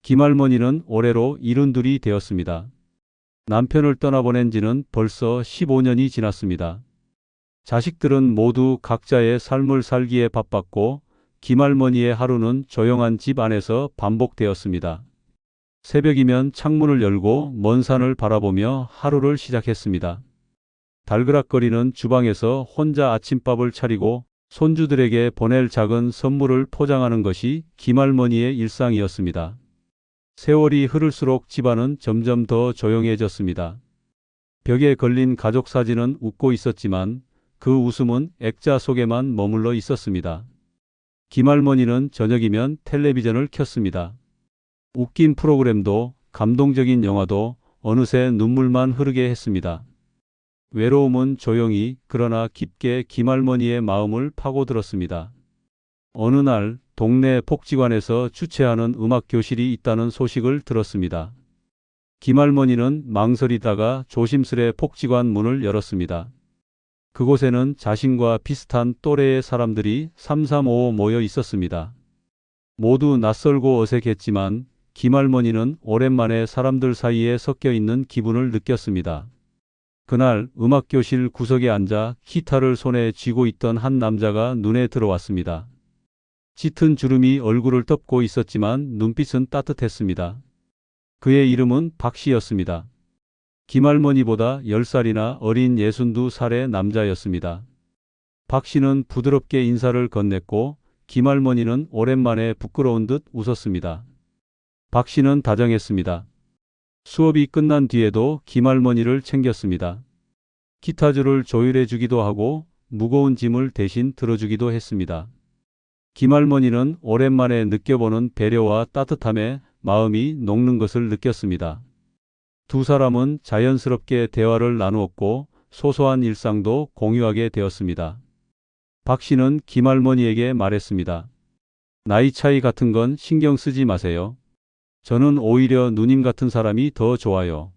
김할머니는 올해로 72이 되었습니다. 남편을 떠나보낸 지는 벌써 15년이 지났습니다. 자식들은 모두 각자의 삶을 살기에 바빴고 김할머니의 하루는 조용한 집 안에서 반복되었습니다. 새벽이면 창문을 열고 먼 산을 바라보며 하루를 시작했습니다. 달그락거리는 주방에서 혼자 아침밥을 차리고 손주들에게 보낼 작은 선물을 포장하는 것이 김할머니의 일상이었습니다. 세월이 흐를수록 집안은 점점 더 조용해졌습니다. 벽에 걸린 가족 사진은 웃고 있었지만 그 웃음은 액자 속에만 머물러 있었습니다. 김할머니는 저녁이면 텔레비전을 켰습니다. 웃긴 프로그램도 감동적인 영화도 어느새 눈물만 흐르게 했습니다. 외로움은 조용히 그러나 깊게 김할머니의 마음을 파고들었습니다. 어느 날 동네 복지관에서 주최하는 음악 교실이 있다는 소식을 들었습니다. 김할머니는 망설이다가 조심스레 복지관 문을 열었습니다. 그곳에는 자신과 비슷한 또래의 사람들이 삼삼오오 모여 있었습니다. 모두 낯설고 어색했지만 김할머니는 오랜만에 사람들 사이에 섞여 있는 기분을 느꼈습니다. 그날 음악교실 구석에 앉아 기타를 손에 쥐고 있던 한 남자가 눈에 들어왔습니다. 짙은 주름이 얼굴을 덮고 있었지만 눈빛은 따뜻했습니다. 그의 이름은 박씨였습니다. 김할머니보다 10살이나 어린 62살의 남자였습니다. 박씨는 부드럽게 인사를 건넸고 김할머니는 오랜만에 부끄러운 듯 웃었습니다. 박씨는 다정했습니다. 수업이 끝난 뒤에도 김할머니를 챙겼습니다. 기타줄을 조율해 주기도 하고 무거운 짐을 대신 들어주기도 했습니다. 김할머니는 오랜만에 느껴보는 배려와 따뜻함에 마음이 녹는 것을 느꼈습니다. 두 사람은 자연스럽게 대화를 나누었고 소소한 일상도 공유하게 되었습니다. 박씨는 김할머니에게 말했습니다. 나이 차이 같은 건 신경 쓰지 마세요. 저는 오히려 누님 같은 사람이 더 좋아요.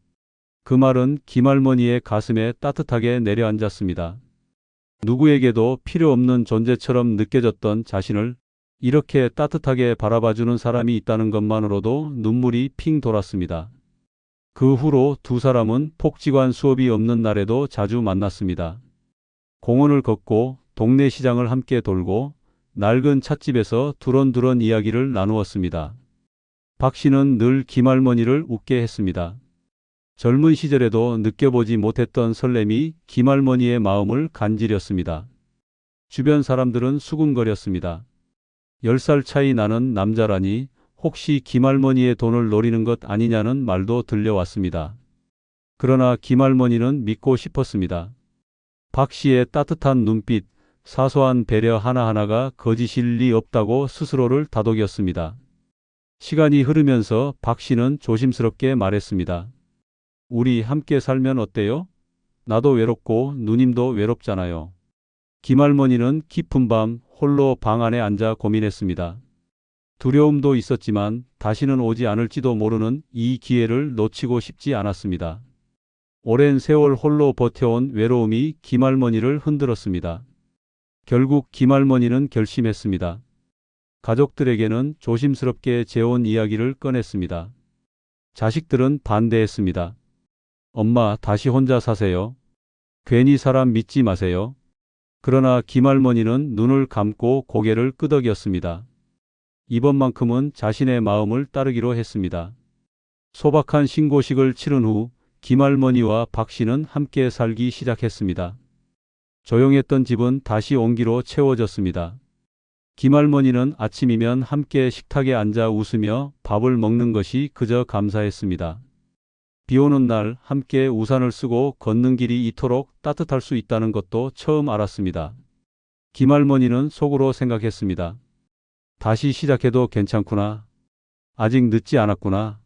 그 말은 김할머니의 가슴에 따뜻하게 내려앉았습니다. 누구에게도 필요 없는 존재처럼 느껴졌던 자신을 이렇게 따뜻하게 바라봐주는 사람이 있다는 것만으로도 눈물이 핑 돌았습니다. 그 후로 두 사람은 복지관 수업이 없는 날에도 자주 만났습니다. 공원을 걷고 동네 시장을 함께 돌고 낡은 찻집에서 두런두런 이야기를 나누었습니다. 박씨는 늘 김할머니를 웃게 했습니다. 젊은 시절에도 느껴보지 못했던 설렘이 김할머니의 마음을 간지렸습니다. 주변 사람들은 수군거렸습니다. 10살 차이 나는 남자라니 혹시 김할머니의 돈을 노리는 것 아니냐는 말도 들려왔습니다. 그러나 김할머니는 믿고 싶었습니다. 박씨의 따뜻한 눈빛, 사소한 배려 하나하나가 거짓일 리 없다고 스스로를 다독였습니다. 시간이 흐르면서 박씨는 조심스럽게 말했습니다. 우리 함께 살면 어때요? 나도 외롭고 누님도 외롭잖아요. 김할머니는 깊은 밤 홀로 방 안에 앉아 고민했습니다. 두려움도 있었지만 다시는 오지 않을지도 모르는 이 기회를 놓치고 싶지 않았습니다. 오랜 세월 홀로 버텨온 외로움이 김할머니를 흔들었습니다. 결국 김할머니는 결심했습니다. 가족들에게는 조심스럽게 재혼 이야기를 꺼냈습니다. 자식들은 반대했습니다. 엄마, 다시 혼자 사세요. 괜히 사람 믿지 마세요. 그러나 김할머니는 눈을 감고 고개를 끄덕였습니다. 이번만큼은 자신의 마음을 따르기로 했습니다. 소박한 신고식을 치른 후 김할머니와 박씨는 함께 살기 시작했습니다. 조용했던 집은 다시 온기로 채워졌습니다. 김할머니는 아침이면 함께 식탁에 앉아 웃으며 밥을 먹는 것이 그저 감사했습니다. 비 오는 날 함께 우산을 쓰고 걷는 길이 이토록 따뜻할 수 있다는 것도 처음 알았습니다. 김할머니는 속으로 생각했습니다. 다시 시작해도 괜찮구나. 아직 늦지 않았구나.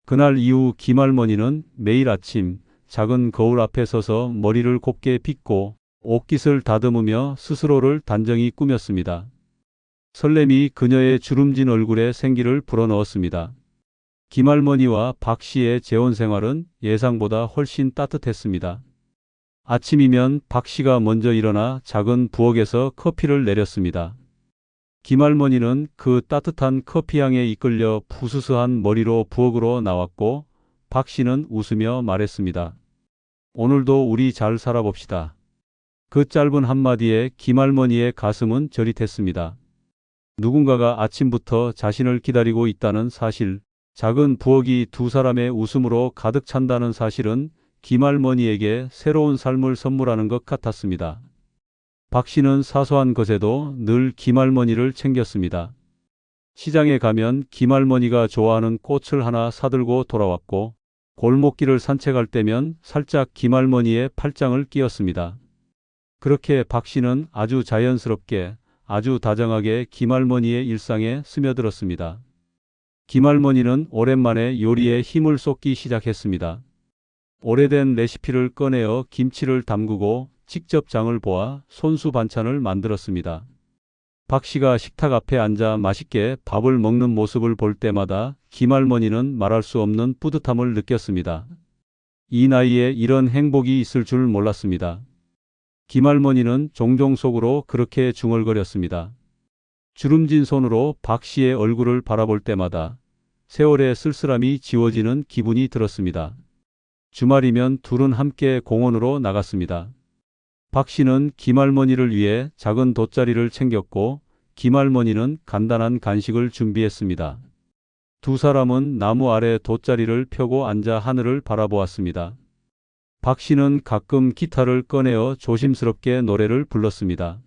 그날 이후 김할머니는 매일 아침 작은 거울 앞에 서서 머리를 곱게 빗고 옷깃을 다듬으며 스스로를 단정히 꾸몄습니다. 설렘이 그녀의 주름진 얼굴에 생기를 불어넣었습니다. 김할머니와 박씨의 재혼 생활은 예상보다 훨씬 따뜻했습니다. 아침이면 박씨가 먼저 일어나 작은 부엌에서 커피를 내렸습니다. 김할머니는 그 따뜻한 커피향에 이끌려 부스스한 머리로 부엌으로 나왔고 박 씨는 웃으며 말했습니다. 오늘도 우리 잘 살아봅시다. 그 짧은 한마디에 김할머니의 가슴은 저릿했습니다. 누군가가 아침부터 자신을 기다리고 있다는 사실, 작은 부엌이 두 사람의 웃음으로 가득 찬다는 사실은 김할머니에게 새로운 삶을 선물하는 것 같았습니다. 박 씨는 사소한 것에도 늘 김할머니를 챙겼습니다. 시장에 가면 김할머니가 좋아하는 꽃을 하나 사들고 돌아왔고 골목길을 산책할 때면 살짝 김할머니의 팔짱을 끼웠습니다. 그렇게 박 씨는 아주 자연스럽게 아주 다정하게 김할머니의 일상에 스며들었습니다. 김할머니는 오랜만에 요리에 힘을 쏟기 시작했습니다. 오래된 레시피를 꺼내어 김치를 담그고 직접 장을 보아 손수 반찬을 만들었습니다. 박 씨가 식탁 앞에 앉아 맛있게 밥을 먹는 모습을 볼 때마다 김할머니는 말할 수 없는 뿌듯함을 느꼈습니다. 이 나이에 이런 행복이 있을 줄 몰랐습니다. 김할머니는 종종 속으로 그렇게 중얼거렸습니다. 주름진 손으로 박 씨의 얼굴을 바라볼 때마다 세월의 쓸쓸함이 지워지는 기분이 들었습니다. 주말이면 둘은 함께 공원으로 나갔습니다. 박 씨는 김할머니를 위해 작은 돗자리를 챙겼고 김할머니는 간단한 간식을 준비했습니다. 두 사람은 나무 아래 돗자리를 펴고 앉아 하늘을 바라보았습니다. 박 씨는 가끔 기타를 꺼내어 조심스럽게 노래를 불렀습니다.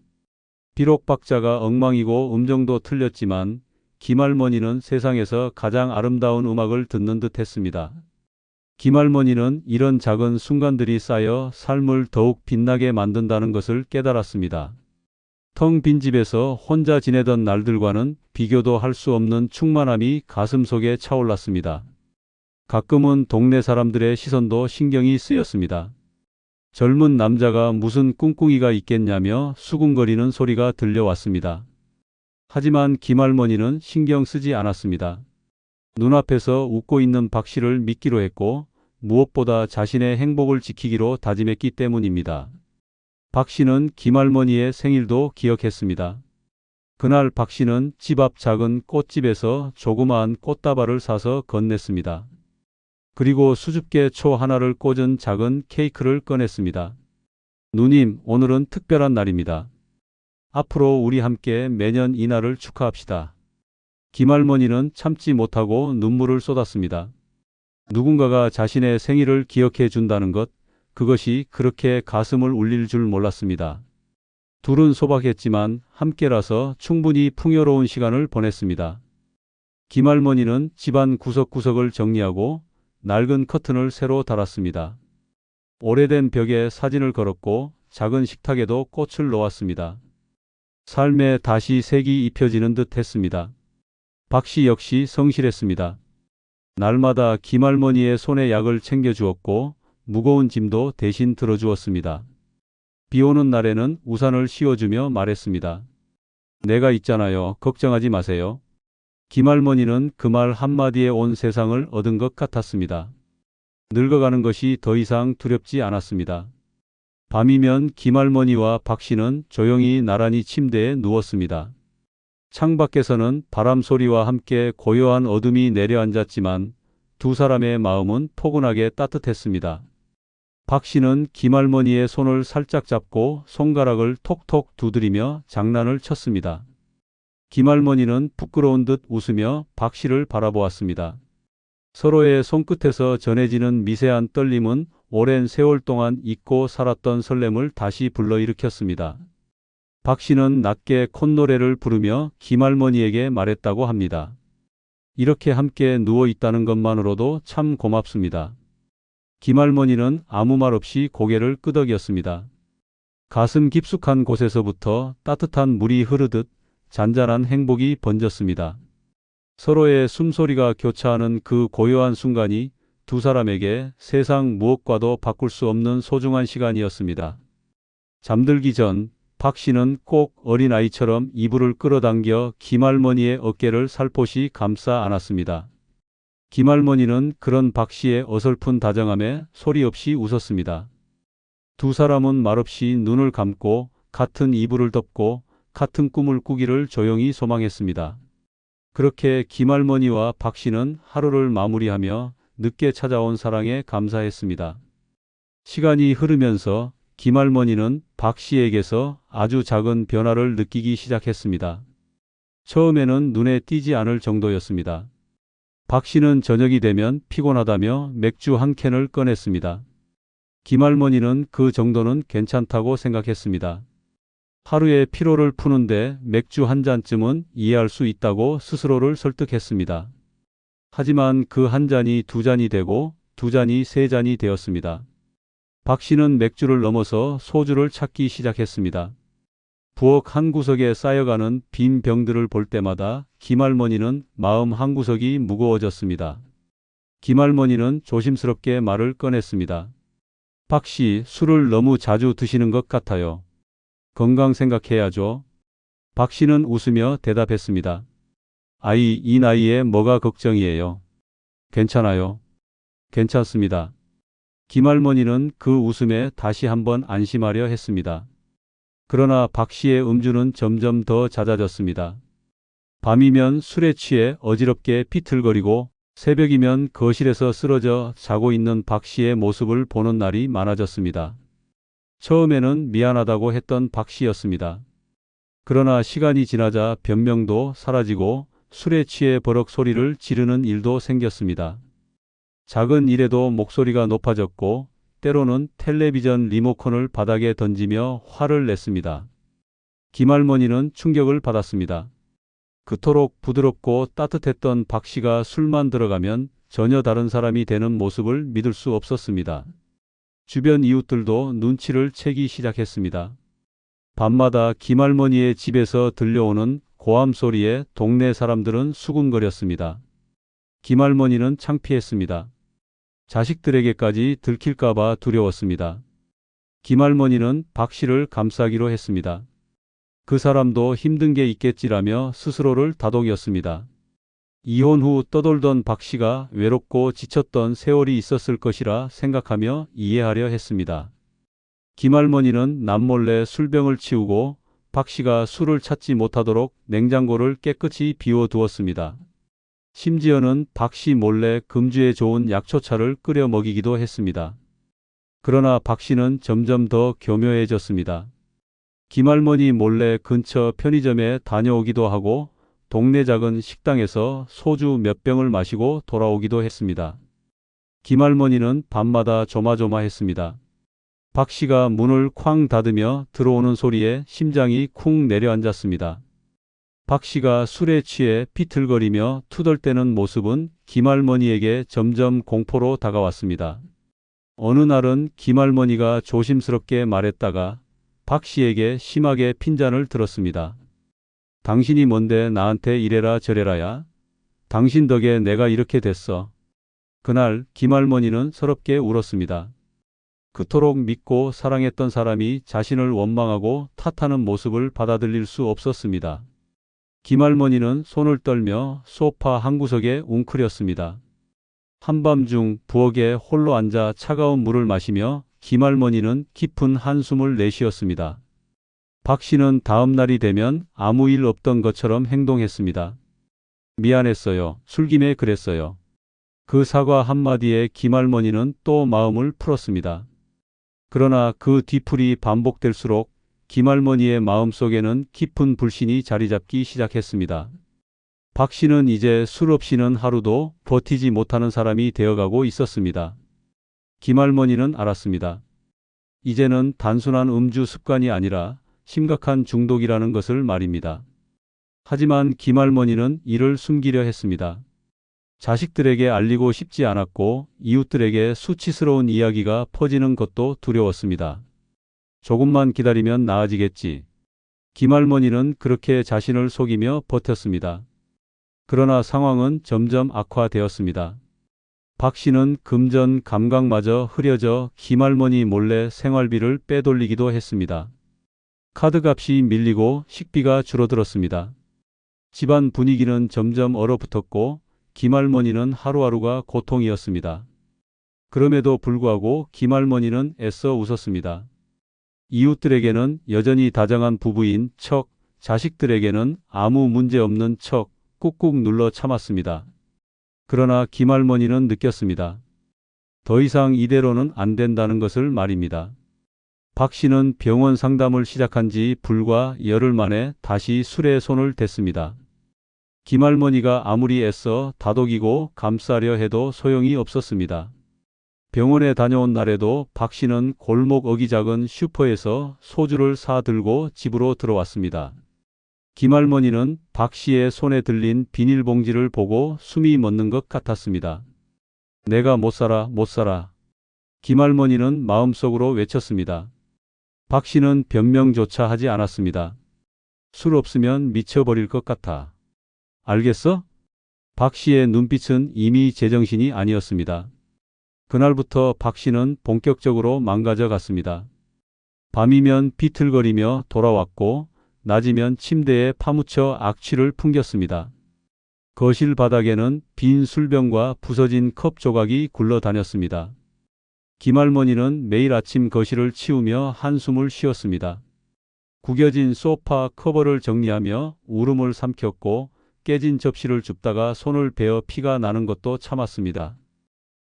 비록 박자가 엉망이고 음정도 틀렸지만 김할머니는 세상에서 가장 아름다운 음악을 듣는 듯 했습니다. 김할머니는 이런 작은 순간들이 쌓여 삶을 더욱 빛나게 만든다는 것을 깨달았습니다. 텅 빈 집에서 혼자 지내던 날들과는 비교도 할 수 없는 충만함이 가슴속에 차올랐습니다. 가끔은 동네 사람들의 시선도 신경이 쓰였습니다. 젊은 남자가 무슨 꿍꿍이가 있겠냐며 수군거리는 소리가 들려왔습니다. 하지만 김할머니는 신경 쓰지 않았습니다. 눈앞에서 웃고 있는 박 씨를 믿기로 했고 무엇보다 자신의 행복을 지키기로 다짐했기 때문입니다. 박 씨는 김할머니의 생일도 기억했습니다. 그날 박 씨는 집 앞 작은 꽃집에서 조그마한 꽃다발을 사서 건넸습니다. 그리고 수줍게 초 하나를 꽂은 작은 케이크를 꺼냈습니다. 누님, 오늘은 특별한 날입니다. 앞으로 우리 함께 매년 이 날을 축하합시다. 김할머니는 참지 못하고 눈물을 쏟았습니다. 누군가가 자신의 생일을 기억해 준다는 것, 그것이 그렇게 가슴을 울릴 줄 몰랐습니다. 둘은 소박했지만 함께라서 충분히 풍요로운 시간을 보냈습니다. 김할머니는 집안 구석구석을 정리하고 낡은 커튼을 새로 달았습니다. 오래된 벽에 사진을 걸었고 작은 식탁에도 꽃을 놓았습니다. 삶에 다시 색이 입혀지는 듯 했습니다. 박 씨 역시 성실했습니다. 날마다 김할머니의 손에 약을 챙겨주었고 무거운 짐도 대신 들어주었습니다. 비 오는 날에는 우산을 씌워주며 말했습니다. 내가 있잖아요. 걱정하지 마세요. 김할머니는 그 말 한마디에 온 세상을 얻은 것 같았습니다. 늙어가는 것이 더 이상 두렵지 않았습니다. 밤이면 김할머니와 박 씨는 조용히 나란히 침대에 누웠습니다. 창밖에서는 바람 소리와 함께 고요한 어둠이 내려앉았지만 두 사람의 마음은 포근하게 따뜻했습니다. 박 씨는 김할머니의 손을 살짝 잡고 손가락을 톡톡 두드리며 장난을 쳤습니다. 김할머니는 부끄러운 듯 웃으며 박 씨를 바라보았습니다. 서로의 손끝에서 전해지는 미세한 떨림은 오랜 세월 동안 잊고 살았던 설렘을 다시 불러일으켰습니다. 박 씨는 낮게 콧노래를 부르며 김할머니에게 말했다고 합니다. 이렇게 함께 누워 있다는 것만으로도 참 고맙습니다. 김할머니는 아무 말 없이 고개를 끄덕였습니다. 가슴 깊숙한 곳에서부터 따뜻한 물이 흐르듯 잔잔한 행복이 번졌습니다. 서로의 숨소리가 교차하는 그 고요한 순간이 두 사람에게 세상 무엇과도 바꿀 수 없는 소중한 시간이었습니다. 잠들기 전 박 씨는 꼭 어린아이처럼 이불을 끌어당겨 김할머니의 어깨를 살포시 감싸 안았습니다. 김할머니는 그런 박 씨의 어설픈 다정함에 소리 없이 웃었습니다. 두 사람은 말없이 눈을 감고 같은 이불을 덮고 같은 꿈을 꾸기를 조용히 소망했습니다. 그렇게 김할머니와 박 씨는 하루를 마무리하며 늦게 찾아온 사랑에 감사했습니다. 시간이 흐르면서 김할머니는 박 씨에게서 아주 작은 변화를 느끼기 시작했습니다. 처음에는 눈에 띄지 않을 정도였습니다. 박 씨는 저녁이 되면 피곤하다며 맥주 한 캔을 꺼냈습니다. 김할머니는 그 정도는 괜찮다고 생각했습니다. 하루의 피로를 푸는데 맥주 한 잔쯤은 이해할 수 있다고 스스로를 설득했습니다. 하지만 그 한 잔이 두 잔이 되고 두 잔이 세 잔이 되었습니다. 박 씨는 맥주를 넘어서 소주를 찾기 시작했습니다. 부엌 한 구석에 쌓여가는 빈 병들을 볼 때마다 김할머니는 마음 한 구석이 무거워졌습니다. 김할머니는 조심스럽게 말을 꺼냈습니다. 박 씨, 술을 너무 자주 드시는 것 같아요. 건강 생각해야죠. 박 씨는 웃으며 대답했습니다. 아이, 이 나이에 뭐가 걱정이에요. 괜찮아요. 괜찮습니다. 김할머니는 그 웃음에 다시 한번 안심하려 했습니다. 그러나 박 씨의 음주는 점점 더 잦아졌습니다. 밤이면 술에 취해 어지럽게 비틀거리고 새벽이면 거실에서 쓰러져 자고 있는 박 씨의 모습을 보는 날이 많아졌습니다. 처음에는 미안하다고 했던 박 씨였습니다. 그러나 시간이 지나자 변명도 사라지고 술에 취해 버럭 소리를 지르는 일도 생겼습니다. 작은 일에도 목소리가 높아졌고 때로는 텔레비전 리모컨을 바닥에 던지며 화를 냈습니다. 김할머니는 충격을 받았습니다. 그토록 부드럽고 따뜻했던 박 씨가 술만 들어가면 전혀 다른 사람이 되는 모습을 믿을 수 없었습니다. 주변 이웃들도 눈치를 채기 시작했습니다. 밤마다 김할머니의 집에서 들려오는 고함 소리에 동네 사람들은 수군거렸습니다. 김할머니는 창피했습니다. 자식들에게까지 들킬까봐 두려웠습니다. 김할머니는 박 씨를 감싸기로 했습니다. 그 사람도 힘든 게 있겠지라며 스스로를 다독였습니다. 이혼 후 떠돌던 박 씨가 외롭고 지쳤던 세월이 있었을 것이라 생각하며 이해하려 했습니다. 김할머니는 남몰래 술병을 치우고 박 씨가 술을 찾지 못하도록 냉장고를 깨끗이 비워두었습니다. 심지어는 박 씨 몰래 금주에 좋은 약초차를 끓여 먹이기도 했습니다. 그러나 박 씨는 점점 더 교묘해졌습니다. 김할머니 몰래 근처 편의점에 다녀오기도 하고 동네 작은 식당에서 소주 몇 병을 마시고 돌아오기도 했습니다. 김할머니는 밤마다 조마조마했습니다. 박 씨가 문을 쾅 닫으며 들어오는 소리에 심장이 쿵 내려앉았습니다. 박 씨가 술에 취해 비틀거리며 투덜대는 모습은 김할머니에게 점점 공포로 다가왔습니다. 어느 날은 김할머니가 조심스럽게 말했다가 박 씨에게 심하게 핀잔을 들었습니다. 당신이 뭔데 나한테 이래라 저래라야. 당신 덕에 내가 이렇게 됐어. 그날 김할머니는 서럽게 울었습니다. 그토록 믿고 사랑했던 사람이 자신을 원망하고 탓하는 모습을 받아들일 수 없었습니다. 김할머니는 손을 떨며 소파 한 구석에 웅크렸습니다. 한밤중 부엌에 홀로 앉아 차가운 물을 마시며 김할머니는 깊은 한숨을 내쉬었습니다. 박 씨는 다음 날이 되면 아무 일 없던 것처럼 행동했습니다. 미안했어요. 술김에 그랬어요. 그 사과 한마디에 김할머니는 또 마음을 풀었습니다. 그러나 그 뒤풀이 반복될수록 김할머니의 마음속에는 깊은 불신이 자리 잡기 시작했습니다. 박 씨는 이제 술 없이는 하루도 버티지 못하는 사람이 되어가고 있었습니다. 김할머니는 알았습니다. 이제는 단순한 음주 습관이 아니라 심각한 중독이라는 것을 말입니다. 하지만 김할머니는 이를 숨기려 했습니다. 자식들에게 알리고 싶지 않았고 이웃들에게 수치스러운 이야기가 퍼지는 것도 두려웠습니다. 조금만 기다리면 나아지겠지. 김할머니는 그렇게 자신을 속이며 버텼습니다. 그러나 상황은 점점 악화되었습니다. 박 씨는 금전 감각마저 흐려져 김할머니 몰래 생활비를 빼돌리기도 했습니다. 카드값이 밀리고 식비가 줄어들었습니다. 집안 분위기는 점점 얼어붙었고 김할머니는 하루하루가 고통이었습니다. 그럼에도 불구하고 김할머니는 애써 웃었습니다. 이웃들에게는 여전히 다정한 부부인 척 자식들에게는 아무 문제 없는 척 꾹꾹 눌러 참았습니다. 그러나 김할머니는 느꼈습니다. 더 이상 이대로는 안 된다는 것을 말입니다. 박 씨는 병원 상담을 시작한 지 불과 열흘 만에 다시 술에 손을 댔습니다. 김할머니가 아무리 애써 다독이고 감싸려 해도 소용이 없었습니다. 병원에 다녀온 날에도 박 씨는 골목 어기작은 슈퍼에서 소주를 사 들고 집으로 들어왔습니다. 김할머니는 박 씨의 손에 들린 비닐봉지를 보고 숨이 멎는 것 같았습니다. 내가 못 살아, 못 살아. 김할머니는 마음속으로 외쳤습니다. 박 씨는 변명조차 하지 않았습니다. 술 없으면 미쳐버릴 것 같아. 알겠어? 박 씨의 눈빛은 이미 제정신이 아니었습니다. 그날부터 박 씨는 본격적으로 망가져 갔습니다. 밤이면 비틀거리며 돌아왔고 낮이면 침대에 파묻혀 악취를 풍겼습니다. 거실 바닥에는 빈 술병과 부서진 컵 조각이 굴러다녔습니다. 김할머니는 매일 아침 거실을 치우며 한숨을 쉬었습니다. 구겨진 소파 커버를 정리하며 울음을 삼켰고 깨진 접시를 줍다가 손을 베어 피가 나는 것도 참았습니다.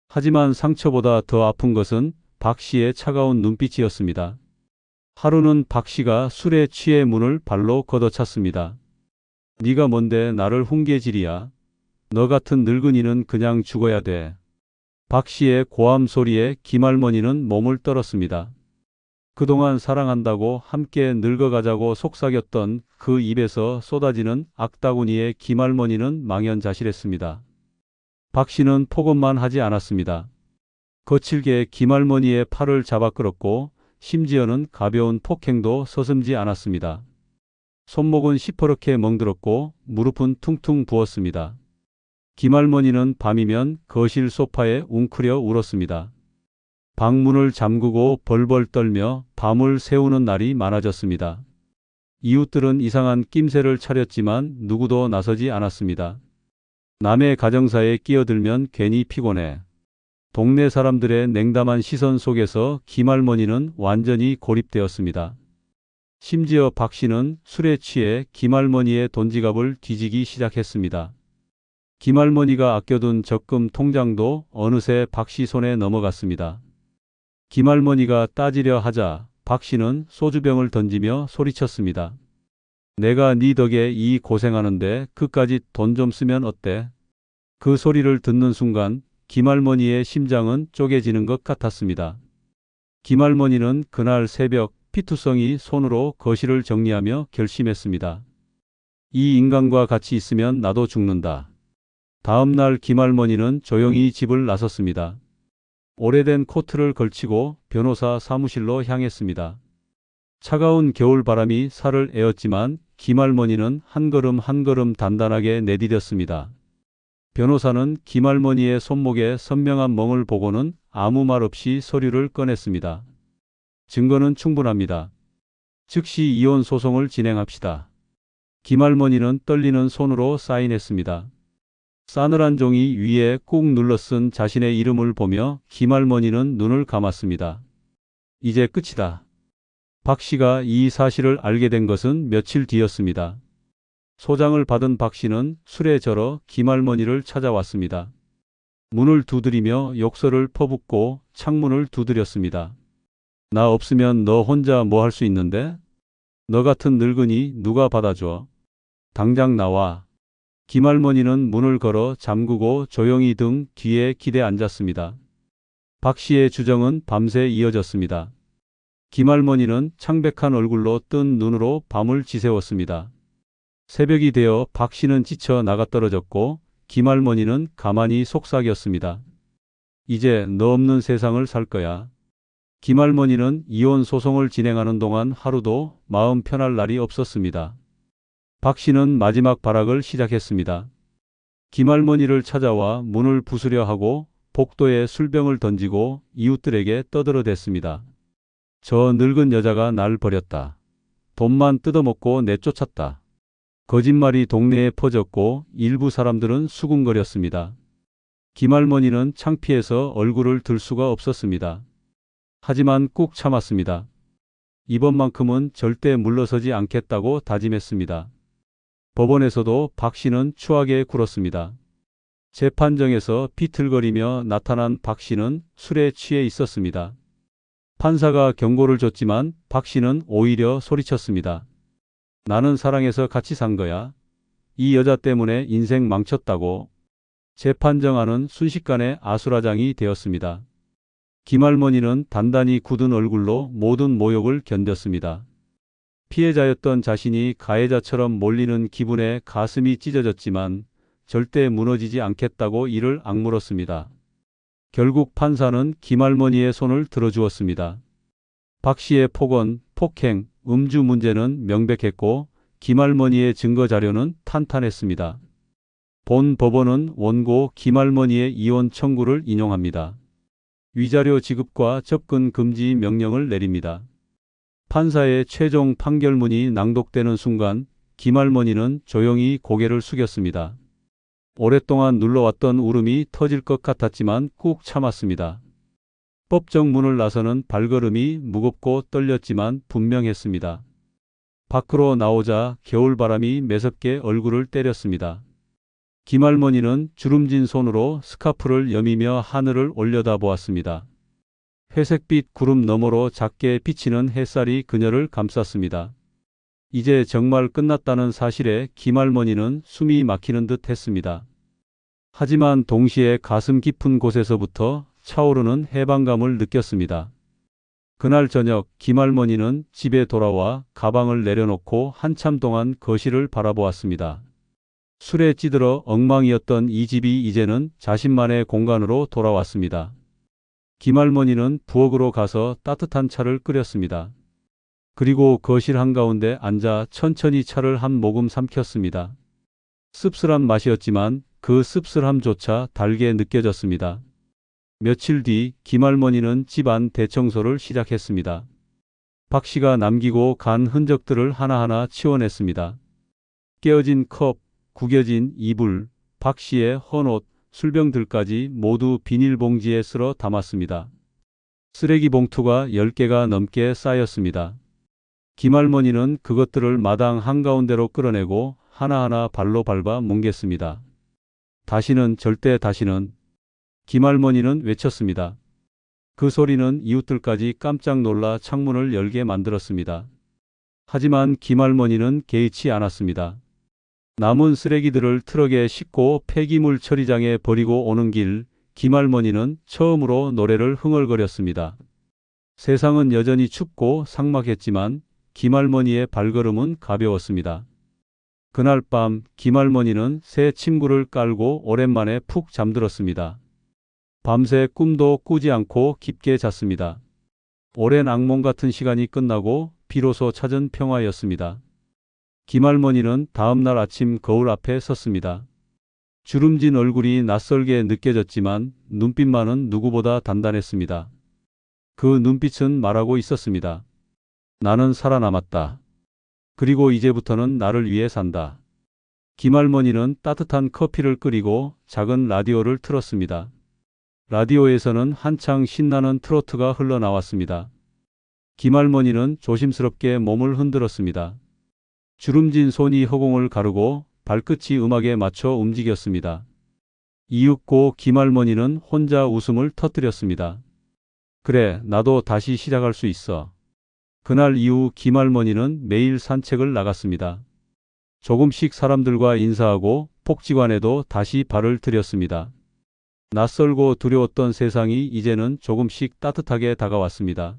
하지만 상처보다 더 아픈 것은 박 씨의 차가운 눈빛이었습니다. 하루는 박 씨가 술에 취해 문을 발로 걷어찼습니다. 네가 뭔데 나를 훈계질이야. 너 같은 늙은이는 그냥 죽어야 돼. 박 씨의 고함 소리에 김할머니는 몸을 떨었습니다. 그동안 사랑한다고 함께 늙어가자고 속삭였던 그 입에서 쏟아지는 악다구니에 김할머니는 망연자실했습니다. 박 씨는 폭언만 하지 않았습니다. 거칠게 김할머니의 팔을 잡아 끌었고 심지어는 가벼운 폭행도 서슴지 않았습니다. 손목은 시퍼렇게 멍들었고 무릎은 퉁퉁 부었습니다. 김할머니는 밤이면 거실 소파에 웅크려 울었습니다. 방문을 잠그고 벌벌 떨며 밤을 새우는 날이 많아졌습니다. 이웃들은 이상한 낌새를 차렸지만 누구도 나서지 않았습니다. 남의 가정사에 끼어들면 괜히 피곤해. 동네 사람들의 냉담한 시선 속에서 김할머니는 완전히 고립되었습니다. 심지어 박 씨는 술에 취해 김할머니의 돈지갑을 뒤지기 시작했습니다. 김할머니가 아껴둔 적금 통장도 어느새 박 씨 손에 넘어갔습니다. 김할머니가 따지려 하자 박 씨는 소주병을 던지며 소리쳤습니다. 내가 네 덕에 이 고생하는데 그까짓 돈 좀 쓰면 어때? 그 소리를 듣는 순간 김할머니의 심장은 쪼개지는 것 같았습니다. 김할머니는 그날 새벽 피투성이 손으로 거실을 정리하며 결심했습니다. 이 인간과 같이 있으면 나도 죽는다. 다음 날 김할머니는 조용히 집을 나섰습니다. 오래된 코트를 걸치고 변호사 사무실로 향했습니다. 차가운 겨울바람이 살을 에웠지만 김할머니는 한 걸음 한 걸음 단단하게 내디뎠습니다. 변호사는 김할머니의 손목에 선명한 멍을 보고는 아무 말 없이 서류를 꺼냈습니다. 증거는 충분합니다. 즉시 이혼 소송을 진행합시다. 김할머니는 떨리는 손으로 사인했습니다. 싸늘한 종이 위에 꾹 눌러 쓴 자신의 이름을 보며 김할머니는 눈을 감았습니다. 이제 끝이다. 박 씨가 이 사실을 알게 된 것은 며칠 뒤였습니다. 소장을 받은 박 씨는 술에 절어 김할머니를 찾아왔습니다. 문을 두드리며 욕설을 퍼붓고 창문을 두드렸습니다. 나 없으면 너 혼자 뭐 할 수 있는데? 너 같은 늙은이 누가 받아줘? 당장 나와. 김할머니는 문을 걸어 잠그고 조용히 등 뒤에 기대 앉았습니다. 박 씨의 주정은 밤새 이어졌습니다. 김할머니는 창백한 얼굴로 뜬 눈으로 밤을 지새웠습니다. 새벽이 되어 박 씨는 지쳐 나가떨어졌고 김할머니는 가만히 속삭였습니다. 이제 너 없는 세상을 살 거야. 김할머니는 이혼 소송을 진행하는 동안 하루도 마음 편할 날이 없었습니다. 박 씨는 마지막 발악을 시작했습니다. 김할머니를 찾아와 문을 부수려 하고 복도에 술병을 던지고 이웃들에게 떠들어댔습니다. 저 늙은 여자가 날 버렸다. 돈만 뜯어먹고 내쫓았다. 거짓말이 동네에 퍼졌고 일부 사람들은 수군거렸습니다. 김할머니는 창피해서 얼굴을 들 수가 없었습니다. 하지만 꾹 참았습니다. 이번만큼은 절대 물러서지 않겠다고 다짐했습니다. 법원에서도 박 씨는 추하게 굴었습니다. 재판정에서 비틀거리며 나타난 박 씨는 술에 취해 있었습니다. 판사가 경고를 줬지만 박 씨는 오히려 소리쳤습니다. 나는 사랑해서 같이 산 거야. 이 여자 때문에 인생 망쳤다고. 재판정안은 순식간에 아수라장이 되었습니다. 김할머니는 단단히 굳은 얼굴로 모든 모욕을 견뎠습니다. 피해자였던 자신이 가해자처럼 몰리는 기분에 가슴이 찢어졌지만 절대 무너지지 않겠다고 이를 악물었습니다. 결국 판사는 김할머니의 손을 들어주었습니다. 박 씨의 폭언, 폭행, 음주 문제는 명백했고 김할머니의 증거 자료는 탄탄했습니다. 본 법원은 원고 김할머니의 이혼 청구를 인용합니다. 위자료 지급과 접근 금지 명령을 내립니다. 판사의 최종 판결문이 낭독되는 순간 김할머니는 조용히 고개를 숙였습니다. 오랫동안 눌러왔던 울음이 터질 것 같았지만 꾹 참았습니다. 법정 문을 나서는 발걸음이 무겁고 떨렸지만 분명했습니다. 밖으로 나오자 겨울바람이 매섭게 얼굴을 때렸습니다. 김할머니는 주름진 손으로 스카프를 여미며 하늘을 올려다보았습니다. 회색빛 구름 너머로 작게 비치는 햇살이 그녀를 감쌌습니다. 이제 정말 끝났다는 사실에 김할머니는 숨이 막히는 듯 했습니다. 하지만 동시에 가슴 깊은 곳에서부터 차오르는 해방감을 느꼈습니다. 그날 저녁 김할머니는 집에 돌아와 가방을 내려놓고 한참 동안 거실을 바라보았습니다. 술에 찌들어 엉망이었던 이 집이 이제는 자신만의 공간으로 돌아왔습니다. 김할머니는 부엌으로 가서 따뜻한 차를 끓였습니다. 그리고 거실 한가운데 앉아 천천히 차를 한 모금 삼켰습니다. 씁쓸한 맛이었지만 그 씁쓸함조차 달게 느껴졌습니다. 며칠 뒤 김할머니는 집안 대청소를 시작했습니다. 박 씨가 남기고 간 흔적들을 하나하나 치워냈습니다. 깨어진 컵, 구겨진 이불, 박 씨의 헌옷, 술병들까지 모두 비닐봉지에 쓸어 담았습니다. 쓰레기 봉투가 10개가 넘게 쌓였습니다. 김할머니는 그것들을 마당 한가운데로 끌어내고 하나하나 발로 밟아 뭉갰습니다. 다시는, 절대 다시는. 김할머니는 외쳤습니다. 그 소리는 이웃들까지 깜짝 놀라 창문을 열게 만들었습니다. 하지만 김할머니는 개의치 않았습니다. 남은 쓰레기들을 트럭에 싣고 폐기물 처리장에 버리고 오는 길, 김할머니는 처음으로 노래를 흥얼거렸습니다. 세상은 여전히 춥고 삭막했지만 김할머니의 발걸음은 가벼웠습니다. 그날 밤 김할머니는 새 침구를 깔고 오랜만에 푹 잠들었습니다. 밤새 꿈도 꾸지 않고 깊게 잤습니다. 오랜 악몽 같은 시간이 끝나고 비로소 찾은 평화였습니다. 김할머니는 다음날 아침 거울 앞에 섰습니다. 주름진 얼굴이 낯설게 느껴졌지만 눈빛만은 누구보다 단단했습니다. 그 눈빛은 말하고 있었습니다. 나는 살아남았다. 그리고 이제부터는 나를 위해 산다. 김할머니는 따뜻한 커피를 끓이고 작은 라디오를 틀었습니다. 라디오에서는 한창 신나는 트로트가 흘러나왔습니다. 김할머니는 조심스럽게 몸을 흔들었습니다. 주름진 손이 허공을 가르고 발끝이 음악에 맞춰 움직였습니다. 이윽고 김할머니는 혼자 웃음을 터뜨렸습니다. 그래, 나도 다시 시작할 수 있어. 그날 이후 김할머니는 매일 산책을 나갔습니다. 조금씩 사람들과 인사하고 복지관에도 다시 발을 들였습니다. 낯설고 두려웠던 세상이 이제는 조금씩 따뜻하게 다가왔습니다.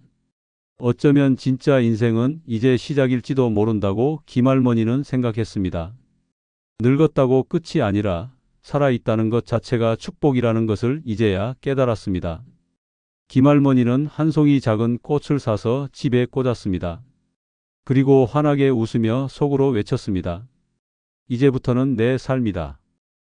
어쩌면 진짜 인생은 이제 시작일지도 모른다고 김할머니는 생각했습니다. 늙었다고 끝이 아니라 살아있다는 것 자체가 축복이라는 것을 이제야 깨달았습니다. 김할머니는 한 송이 작은 꽃을 사서 집에 꽂았습니다. 그리고 환하게 웃으며 속으로 외쳤습니다. 이제부터는 내 삶이다.